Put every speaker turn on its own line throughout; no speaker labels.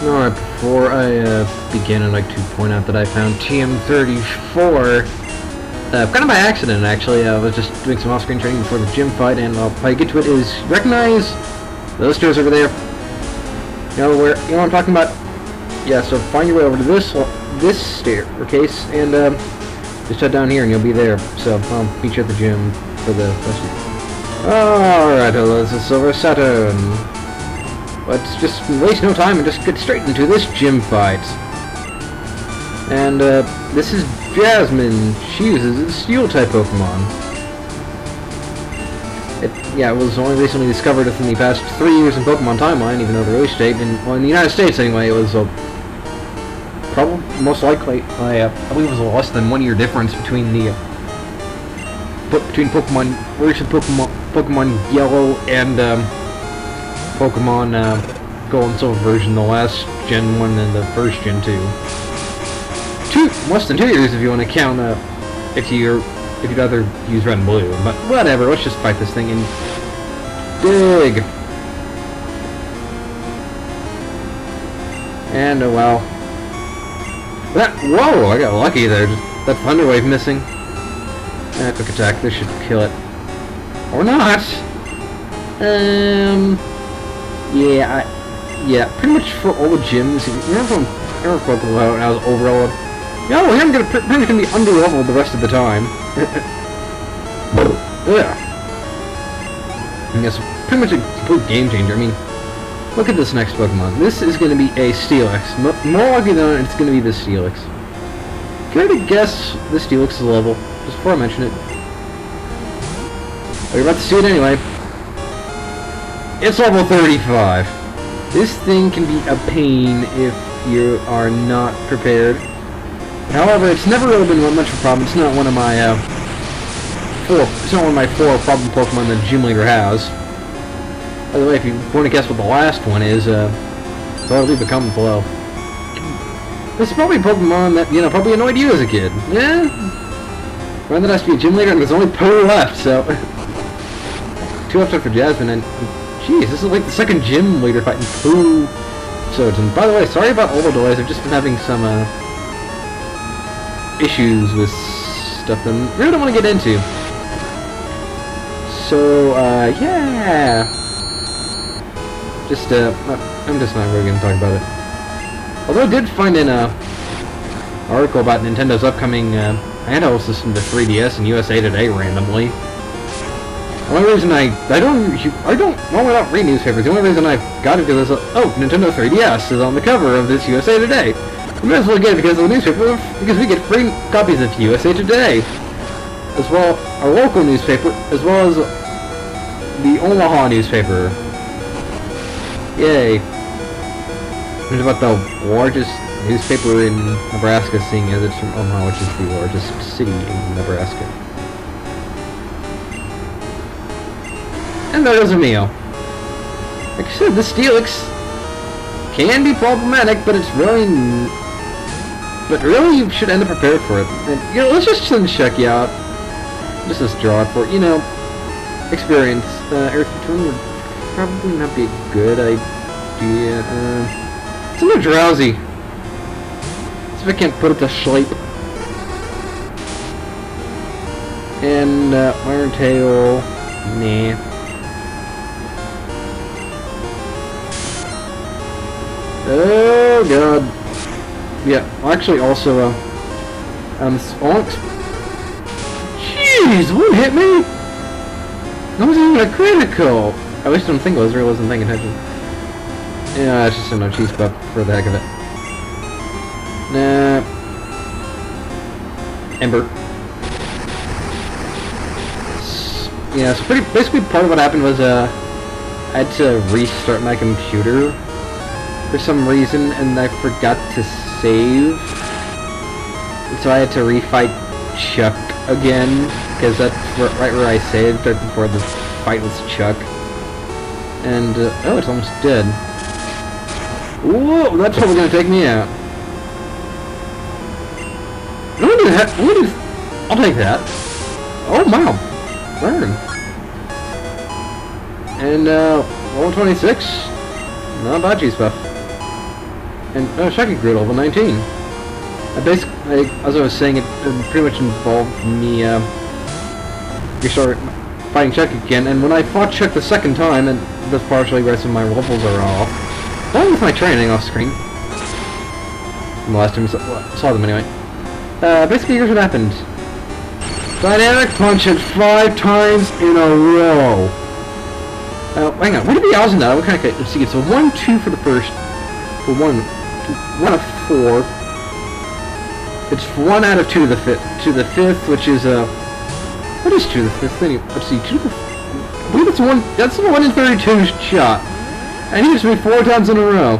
Alright, before I begin, I'd like to point out that I found TM34 kind of by accident, actually. I was just doing some off-screen training before the gym fight, and how you get to it is recognize those stairs over there. You know what I'm talking about? Yeah, so find your way over to this staircase, and just head down here, and you'll be there. So I'll meet you at the gym for the session. Alright, hello, this is Silver Saturn. Let's just waste no time and just get straight into this gym fight. And this is Jasmine. She uses a Steel-type Pokemon. It was only recently discovered within the past 3 years in Pokemon Timeline, even though the release date, in the United States anyway, it was probably most likely, I believe it was a less than 1 year difference between the Pokemon Yellow and Pokemon Gold and Silver version, the last Gen 1 and the first Gen 2. Less than 2 years if you want to count if you'd rather use Red and Blue, but whatever, let's just fight this thing and dig. And wow. Whoa, I got lucky there. Just that Thunder Wave missing. Quick attack, this should kill it. Or not. Yeah, pretty much for all the gyms. Remember when I was overloaded? Yeah, well, I'm pretty much gonna be under-leveled the rest of the time. Yeah. I guess pretty much a complete game changer. I mean, look at this next Pokemon. This is gonna be a Steelix. More likely than not, it's gonna be the Steelix. Care to guess the Steelix's level? Just before I mention it. Oh, you're about to see it anyway. It's level 35. This thing can be a pain if you are not prepared. However, it's never really been much of a problem. It's not one of my four problem Pokemon that the gym leader has. By the way, if you want to guess what the last one is, well, leave a comment below. This is probably a Pokemon that, probably annoyed you as a kid. Yeah? Ran that has to be a gym leader, and there's only 2 left, so... 2 left for Jasmine, and... Jeez, this is like the second gym leader fighting 2 episodes. And by the way, sorry about all the delays. I've just been having some, issues with stuff that I really don't want to get into. So, yeah. I'm just not really going to talk about it. Although I did find an article about Nintendo's upcoming handheld system to 3DS and USA Today randomly. The only reason I don't normally not read newspapers. The only reason I got it is Nintendo 3DS is on the cover of this USA Today. We might as well get it because of the newspaper, because we get free copies of USA Today, as well our local newspaper, as well as the Omaha newspaper. Yay! It's about the largest newspaper in Nebraska, seeing as it's from Omaha, which is the largest city in Nebraska. And there goes Emil. Like I said, the Steelix can be problematic, but it's really... you should end up prepared for it. And, let's just check you out. Just draw it for, experience. Earth Return would probably not be a good idea. It's a little drowsy. See if I can't put it to sleep. And, Iron Tail, nah. Oh god. Yeah, actually also, jeez, what hit me? That wasn't even a critical! At least I don't think it was, or I wasn't paying attention. Yeah, it's just a no cheese buff for the heck of it. Nah. Ember. Yeah, so basically part of what happened was, I had to restart my computer for some reason, and I forgot to save. So I had to refight Chuck again, because that's right where I saved right before the fight with Chuck. And, oh, it's almost dead. Whoa, that's probably gonna take me out. I'll take that. Oh, wow. Burn. And, level 26. Not bad, cheese buff. And Chucky grew to level 19. I basically, as I was saying, it pretty much involved me restart fighting Chuck again. And when I fought Chuck the second time, and that's partially why some of my levels are off, along with my training off screen. The last time I saw them anyway. Basically, here's what happened. Dynamic punch it 5 times in a row. Hang on, what are the odds on that? What kind of, let's see, it's a 1-2 for the first, for 1 out of 4. It's 1 out of 2 to the fifth, which is what is 2 to the fifth? Anyway, let's see, 2 to the, I believe it's that's a 1 in 32 shot. And he hits me 4 times in a row.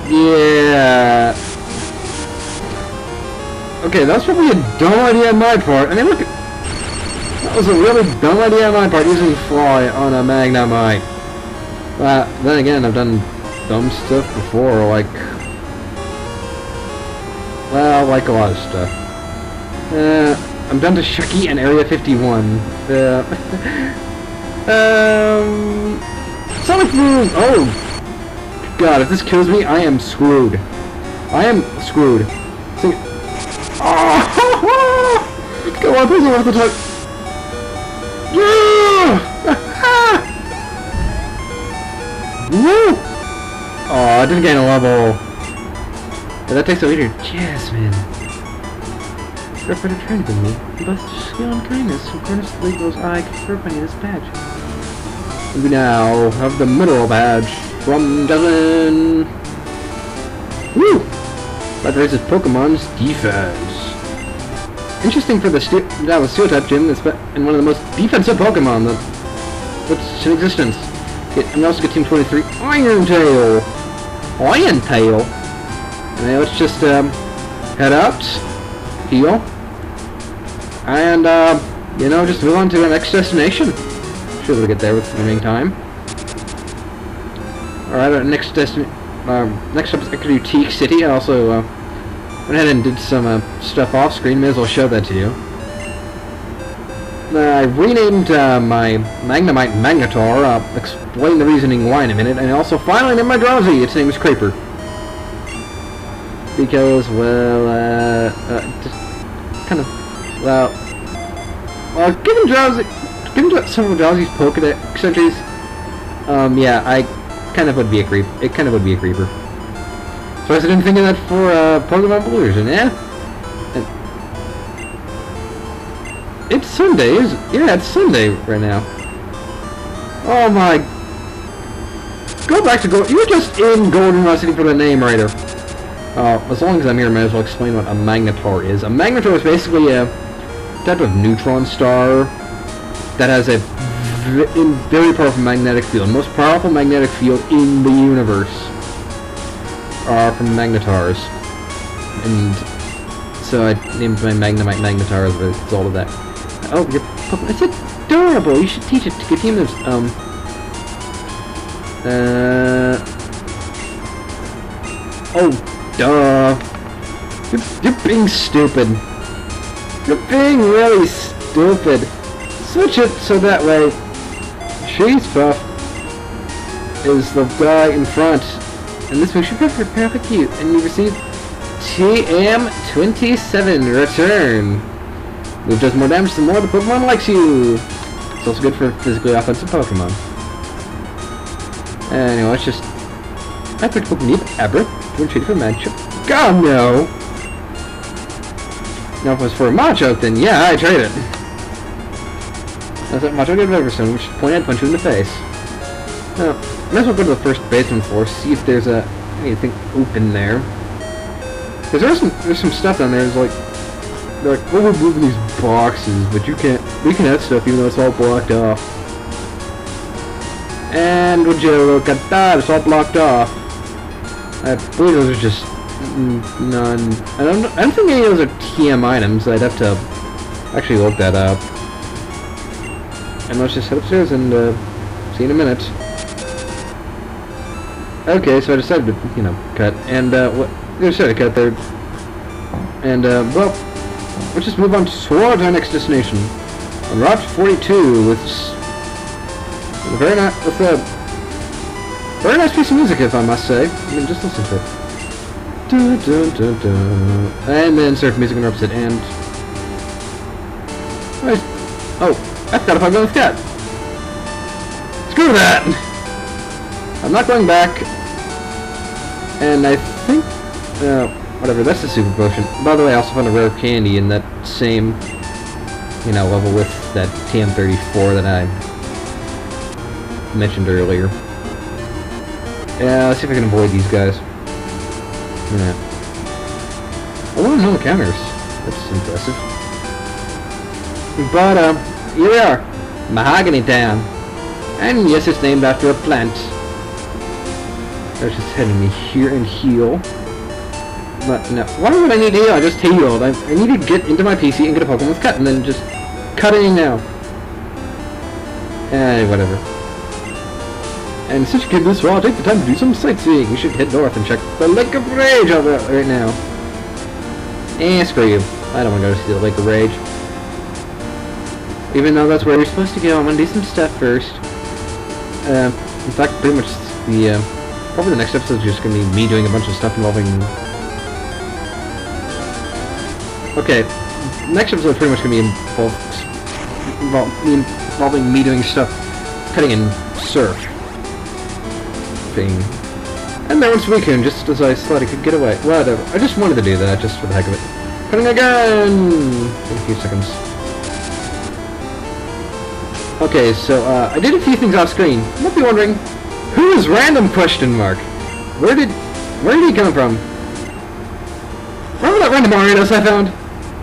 Yeah. Okay, that's probably a dumb idea on my part. I mean, look, that was a really dumb idea on my part, using Fly on a Magnemite. Then again, I've done dumb stuff before, like, well, like a lot of stuff. I'm down to Shucky and Area 51. Sonic Boom! Oh! God, if this kills me, I am screwed. I am screwed. So, oh! Come on, please don't have to touch. Yeah! Woo! Oh, I didn't gain a level. Yeah, that takes a leader. Jasmine. You're better trained than me. You must skill and kindness. Who corners the Legos I confer upon you this badge. We now have the middle badge from Jasmine. Woo! That raises Pokemon's defense. Interesting for the Steel type gym, and one of the most defensive Pokemon that's in existence. And we also get Team 23 Iron Tail. Iron Tail. And now let's just head out, heal, and you know, just move on to the next destination. Should be able to get there with the remaining time. Alright, our next next up is Echo Teak City. I also went ahead and did some stuff off screen. May as well show that to you. I renamed my Magnemite Magnetar. I'll explain the reasoning why in a minute. And I also finally named my Drowsy. Its name is Creeper. Because, well, just kind of, well, given several Drowsy's Pokedex entries, yeah, I kind of would be a creep. It kind of would be a creeper. So I didn't think of that for Pokemon Blue version, yeah? And it's Sunday, yeah, it's Sunday right now. Oh my! Go back to Gold. You were just in Goldenrod City for the name writer. As long as I'm here, I might as well explain what a Magnetar is. A Magnetar is basically a type of neutron star that has a very powerful magnetic field. The most powerful magnetic field in the universe are from Magnetars. And so I named my Magnemite Magnetar as a result of that. Oh, your Pokemon, it's adorable! You should teach it to get teams, oh, duh. You're being stupid. You're being really stupid. Switch it so that way Cheese Puff is the guy in front. And this makes you perfect cute. And you receive TM27 return. Move does more damage the more the Pokemon likes you. It's also good for physically offensive Pokemon. Anyway, let's just... I picked Pokemon Abra. We're treated for Magic. God, no! Now, if it was for a Machoke, then yeah, I trade it. That's what Machoke did Everstone, which point I'd punch you in the face. Now, might as well go to the first basement floor, see if there's anything open there. Because there's some stuff down there. They're like, well, we're moving these boxes, but we can add stuff even though it's all blocked off. And would you look at that? It's all blocked off. I believe those are just none. I don't think any of those are TM items. I'd have to actually look that up. And let's just head upstairs and see in a minute. Okay, so I decided to, you know, cut. And there's a cut there. And well, let's just move on towards our next destination. On Route 42 with Very nice piece of music, if I must say. I mean, just listen to it. Dun, dun, dun, dun. And then surf music interrupts it, and... Oh, I forgot if I'm going with Cat. Screw that! I'm not going back. And I think... whatever, that's the super potion. By the way, I also found a rare candy in that same, you know, level with that TM34 that I mentioned earlier. Yeah, let's see if I can avoid these guys. Yeah. I want to know the counters. That's impressive. But, here we are. Mahogany Town. And yes, it's named after a plant. Let's just head in here and heal. But no, why would I need to heal? I just healed. I need to get into my PC and get a Pokemon with Cut, and then just cut it in now. Whatever. And since you came this far, I'll take the time to do some sightseeing. We should head north and check the Lake of Rage out there right now. Screw you. I don't want to go to see the Lake of Rage. Even though that's where we're supposed to go, I'm going to do some stuff first. In fact, pretty much the, probably the next episode is just going to be me doing a bunch of stuff involving... Okay, next episode is pretty much going to be involving me doing stuff, cutting in surf. And there was Suicune, just as I thought I could get away. Whatever, I just wanted to do that, just for the heck of it. Cutting again! In a few seconds. Okay, so, I did a few things off screen. You might be wondering, who is random question mark? Where did he come from? Remember that random Ariados I found?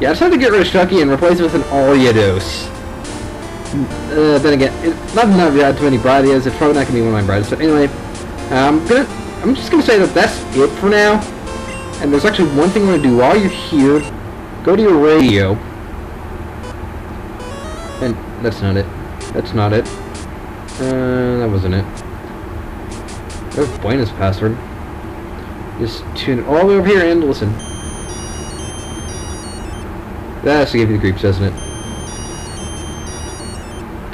Yeah, I just had to get rid of Chucky and replace it with an Ariados. Then again, not that I've had too many Bradias, it's probably not going to be one of my Bradias, but anyway, I'm just going to say that that's it for now. And there's actually one thing I'm going to do while you're here. Go to your radio. And that's not it. That's not it. That wasn't it. There's Buena's password. Just tune it all the way over here and listen. That has to give you the creeps, doesn't it?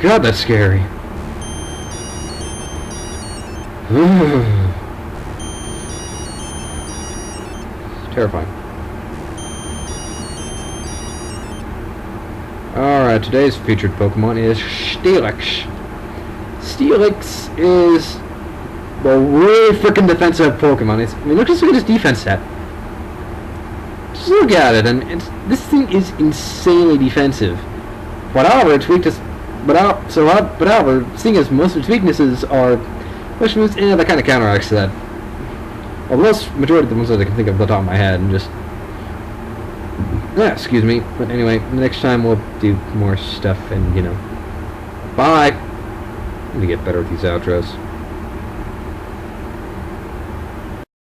God, that's scary. It's terrifying. Alright, today's featured Pokemon is Steelix. Steelix is a really freaking defensive Pokemon. I mean, look at his defense stat. Just look at it, and this thing is insanely defensive. But however, its weakness, however, seeing as most of its weaknesses are push moves, that kind of counteracts that. Well, the majority of the ones that I can think of off the top of my head, and just excuse me. But anyway, next time we'll do more stuff, and you know, bye. I'm gonna get better with these outros.